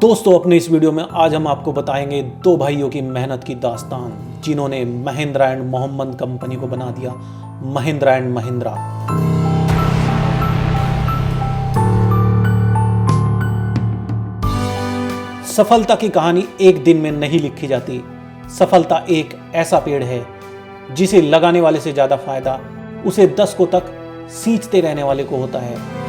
दोस्तों, अपने इस वीडियो में आज हम आपको बताएंगे दो भाइयों की मेहनत की दास्तान, जिन्होंने महिंद्रा एंड मोहम्मद कंपनी को बना दिया महिंद्रा एंड महिंद्रा। सफलता की कहानी एक दिन में नहीं लिखी जाती। सफलता एक ऐसा पेड़ है जिसे लगाने वाले से ज्यादा फायदा उसे दशकों तक सींचते रहने वाले को होता है।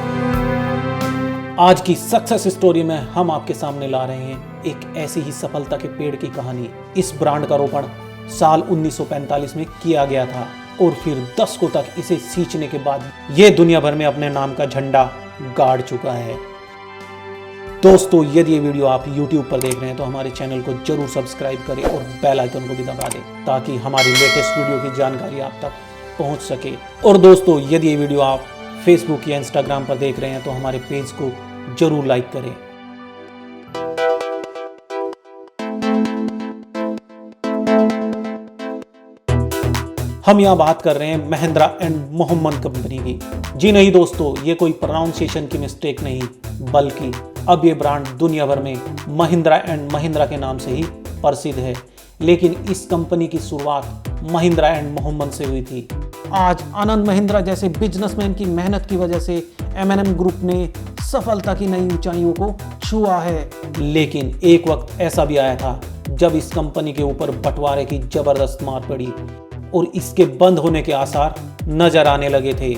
आज की सक्सेस स्टोरी में हम आपके सामने ला रहे हैं एक ऐसी ही सफलता के पेड़ की कहानी। इस ब्रांड का रोपण साल 1945 में किया गया था और फिर दशकों तक इसे सींचने के बाद यह दुनिया भर में अपने नाम का झंडा गाड़ चुका है। दोस्तों, यदि ये वीडियो आप YouTube पर देख रहे हैं तो हमारे चैनल को जरूर सब्सक्राइब करें और बेल आइकन को भी दबा दें ताकि हमारी लेटेस्ट वीडियो की जानकारी आप तक पहुंच सके। और दोस्तों, यदि ये वीडियो आप फेसबुक या इंस्टाग्राम पर देख रहे हैं तो हमारे पेज को जरूर लाइक करें। हम यहां बात कर रहे हैं महिंद्रा एंड मोहम्मद कंपनी की। जी नहीं दोस्तों, ये कोई प्रोनाउंसिएशन की मिस्टेक नहीं, बल्कि अब ये ब्रांड दुनिया भर में महिंद्रा एंड महिंद्रा के नाम से ही प्रसिद्ध है। लेकिन इस कंपनी की शुरुआत महिंद्रा एंड मोहम्मद से हुई थी। आज आनंद महिंद्रा जैसे बिजनेसमैन की मेहनत की वजह से M&M ग्रुप ने सफलता की नई ऊंचाइयों को छुआ है। लेकिन एक वक्त ऐसा भी आया था जब इस कंपनी के ऊपर बंटवारे की जबरदस्त मार पड़ी और इसके बंद होने के आसार नजर आने लगे थे।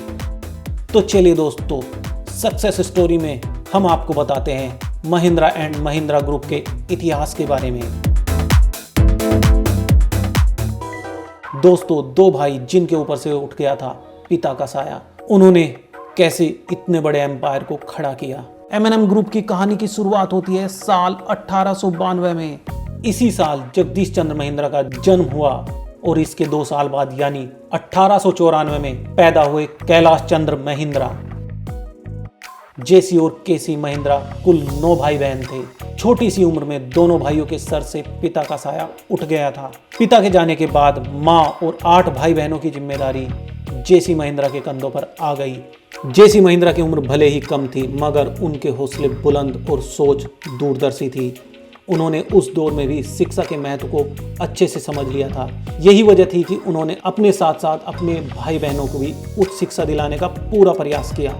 तो चलिए दोस्तों, सक्सेस स्टोरी में हम आपको बताते हैं महिंद्रा एंड महिंद्रा ग्रुप के इतिहास के बारे में। दोस्तों, दो भाई जिनके ऊपर से उठ गया था पिता का साया, उन्होंने कैसे इतने बड़े एम्पायर को खड़ा किया। M&M ग्रुप की कहानी की शुरुआत होती है साल 1892 में। इसी साल जगदीश चंद्र महिंद्रा का जन्म हुआ और इसके 2 साल बाद यानी 1894 में पैदा हुए कैलाश चंद्र महिंद्रा। जेसी और केसी महिंद्रा कुल 9 भाई बहन थे। छोटी सी उम्र में दोनों भाइयों के सर से पिता का साया उठ गया था। पिता के जाने के बाद माँ और 8 भाई बहनों की जिम्मेदारी जेसी महिंद्रा के कंधों पर आ गई। जेसी महिंद्रा की उम्र भले ही कम थी, मगर उनके हौसले बुलंद और सोच दूरदर्शी थी। उन्होंने उस दौर में भी शिक्षा के महत्व को अच्छे से समझ लिया था। यही वजह थी कि उन्होंने अपने साथ साथ अपने भाई बहनों को भी उच्च शिक्षा दिलाने का पूरा प्रयास किया।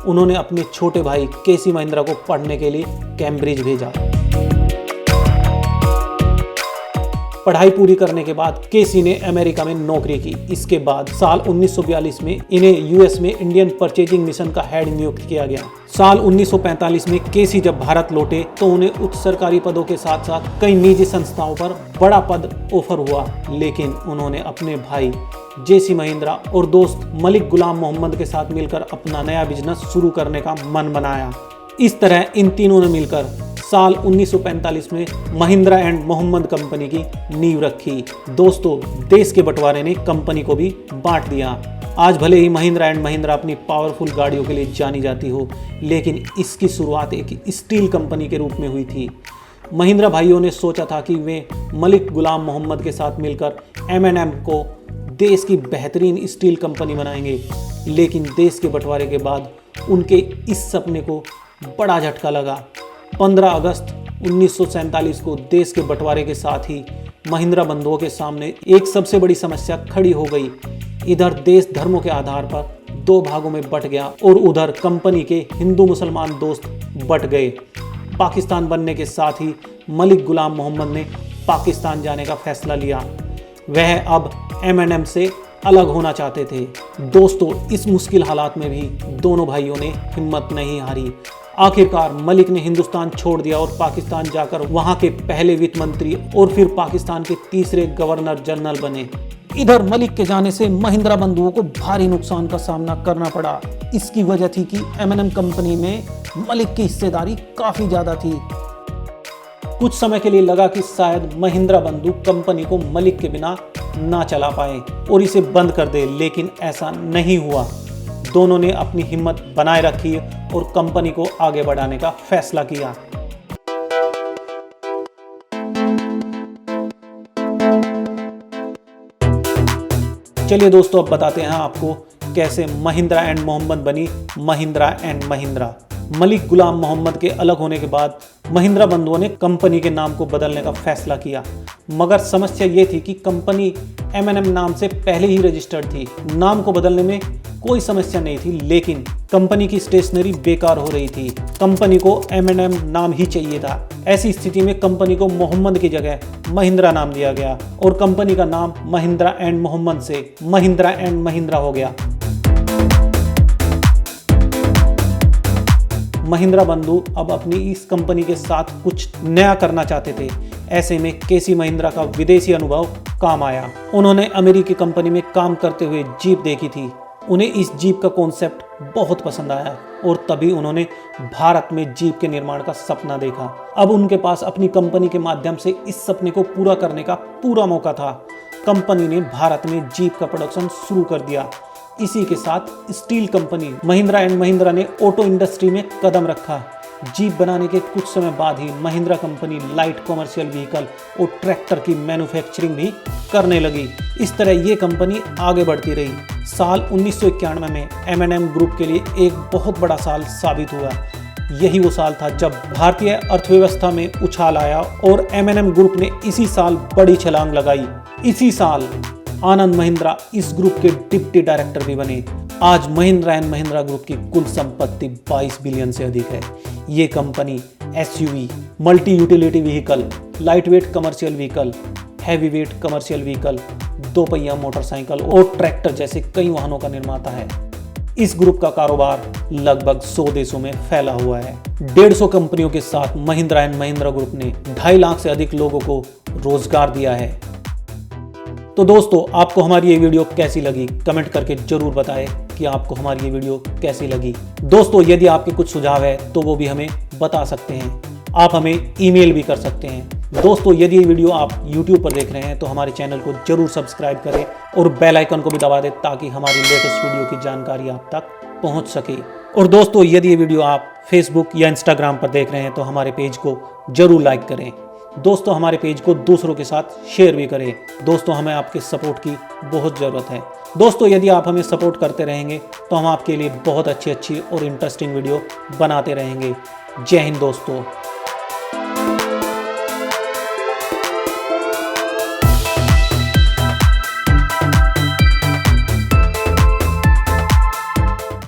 उन्होंने अपने छोटे भाई केसी महिंद्रा को पढ़ने के लिए कैम्ब्रिज भेजा। पढ़ाई पूरी करने के बाद केसी ने अमेरिका में नौकरी की। इसके बाद साल 1942 में इन्हें यूएस में इंडियन परचेजिंग मिशन का हेड नियुक्त किया गया। साल 1945 में केसी जब भारत लौटे तो उन्हें उच्च सरकारी पदों के साथ साथ कई निजी संस्थाओं पर बड़ा पद ऑफर हुआ। लेकिन उन्होंने अपने भाई जेसी महिंद्रा और दोस्त मलिक गुलाम मोहम्मद के साथ मिलकर अपना नया बिजनेस शुरू करने का मन बनाया। इस तरह इन तीनों ने मिलकर साल 1945 में महिंद्रा एंड मोहम्मद कंपनी की नींव रखी। दोस्तों, देश के बंटवारे ने कंपनी को भी बांट दिया। आज भले ही महिंद्रा एंड महिंद्रा अपनी पावरफुल गाड़ियों के लिए जानी जाती हो, लेकिन इसकी शुरुआत एक स्टील कंपनी के रूप में हुई थी। महिंद्रा भाइयों ने सोचा था कि वे मलिक गुलाम मोहम्मद के साथ मिलकर M&M को देश की बेहतरीन स्टील कंपनी बनाएंगे। लेकिन देश के बंटवारे के बाद उनके इस सपने को बड़ा झटका लगा। 15 अगस्त 1947 को देश के बंटवारे के साथ ही महिंद्रा बंधुओं के सामने एक सबसे बड़ी समस्या खड़ी हो गई। इधर देश धर्मों के आधार पर 2 भागों में बंट गया और उधर कंपनी के हिंदू मुसलमान दोस्त बंट गए। पाकिस्तान बनने के साथ ही मलिक गुलाम मोहम्मद ने पाकिस्तान जाने का फैसला लिया। वह अब M&M से अलग होना चाहते थे। दोस्तों, इस मुश्किल हालात में भी दोनों भाइयों ने हिम्मत नहीं हारी। आखिरकार मलिक ने हिंदुस्तान छोड़ दिया और पाकिस्तान जाकर वहां के पहले वित्त मंत्री और फिर पाकिस्तान के तीसरे गवर्नर जनरल बने। इधर मलिक के जाने से महिंद्रा बंधुओं को भारी नुकसान का सामना करना पड़ा। इसकी वजह थी कि M&M कंपनी में मलिक की हिस्सेदारी काफी ज्यादा थी। कुछ समय के लिए लगा कि शायद महिंद्रा बंधु कंपनी को मलिक के बिना ना चला पाए और इसे बंद कर दे, लेकिन ऐसा नहीं हुआ। दोनों ने अपनी हिम्मत बनाए रखी और कंपनी को आगे बढ़ाने का फैसला किया। चलिए दोस्तों, अब बताते हैं आपको कैसे महिंद्रा एंड मोहम्मद बनी महिंद्रा एंड महिंद्रा। मलिक गुलाम मोहम्मद के अलग होने के बाद महिंद्रा बंधुओं ने कंपनी के नाम को बदलने का फैसला किया, मगर समस्या ये थी कि कंपनी M&M नाम से पहले ही रजिस्टर्ड थी। नाम को बदलने में कोई समस्या नहीं थी, लेकिन कंपनी की स्टेशनरी बेकार हो रही थी। कंपनी को M&M नाम ही चाहिए था। ऐसी स्थिति में कंपनी को मोहम्मद की जगह महिंद्रा नाम दिया गया और कंपनी का नाम महिंद्रा एंड मोहम्मद से महिंद्रा एंड महिंद्रा हो गया। महिंद्रा बंधु अब अपनी इस कंपनी के साथ कुछ नया करना चाहते थे। ऐसे में केसी महिंद्रा का विदेशी अनुभव काम आया। उन्होंने अमेरिकी कंपनी में काम करते हुए जीप देखी थी। उन्हें इस जीप का कॉन्सेप्ट बहुत पसंद आया और तभी उन्होंने भारत में जीप के निर्माण का सपना देखा। अब उनके पास अपनी कंपनी के माध्यम से इस सपने को पूरा करने का पूरा मौका था। कंपनी ने भारत में जीप का प्रोडक्शन शुरू कर दिया। इसी के साथ steel company Mahindra and Mahindra ने ऑटो इंडस्ट्री में कदम रखा। जीप बनाने के कुछ समय बाद ही Mahindra company light commercial vehicle और ट्रैक्टर की मैन्युफैक्चरिंग भी करने लगी। इस तरह ये कंपनी आगे बढ़ती रही। साल 1991 में M&M ग्रुप के लिए एक बहुत बड़ा साल साबित हुआ। यही वो साल था जब भारतीय अर्थव्यवस्था में उछाल आया और M&M ग्रुप ने इसी साल बड़ी छलांग लगाई। इसी साल आनंद महिंद्रा इस ग्रुप के डिप्टी डायरेक्टर भी बने। आज महिंद्रा एंड महिंद्रा ग्रुप की कुल संपत्ति 22 बिलियन से अधिक है। ये company SUV, multi utility vehicle, light weight commercial vehicle, heavy weight commercial vehicle, दो पहिया मोटरसाइकिल और ट्रैक्टर जैसे कई वाहनों का निर्माता है। इस ग्रुप का कारोबार लगभग 100 देशों में फैला हुआ है। 150 कंपनियों के साथ महिंद्रा एंड महिंद्रा ग्रुप ने 2.5 लाख से अधिक लोगों को रोजगार दिया है। तो दोस्तों, आपको हमारी ये वीडियो कैसी लगी कमेंट करके जरूर बताएं कि आपको हमारी ये वीडियो कैसी लगी। दोस्तों, यदि आपके कुछ सुझाव है तो वो भी हमें बता सकते हैं। आप हमें ईमेल भी कर सकते हैं। दोस्तों, यदि ये वीडियो आप YouTube पर देख रहे हैं तो हमारे चैनल को जरूर सब्सक्राइब करें और बेल आइकन को भी दबा दें ताकि हमारी लेटेस्ट वीडियो की जानकारी आप तक पहुंच सके। और दोस्तों, यदि ये वीडियो आप Facebook या Instagram पर देख रहे हैं तो हमारे पेज को जरूर लाइक करें। दोस्तों, हमारे पेज को दूसरों के साथ शेयर भी करें। दोस्तों, हमें आपके सपोर्ट की बहुत ज़रूरत है। दोस्तों, यदि आप हमें सपोर्ट करते रहेंगे तो हम आपके लिए बहुत अच्छी और इंटरेस्टिंग वीडियो बनाते रहेंगे। जय हिंद दोस्तों।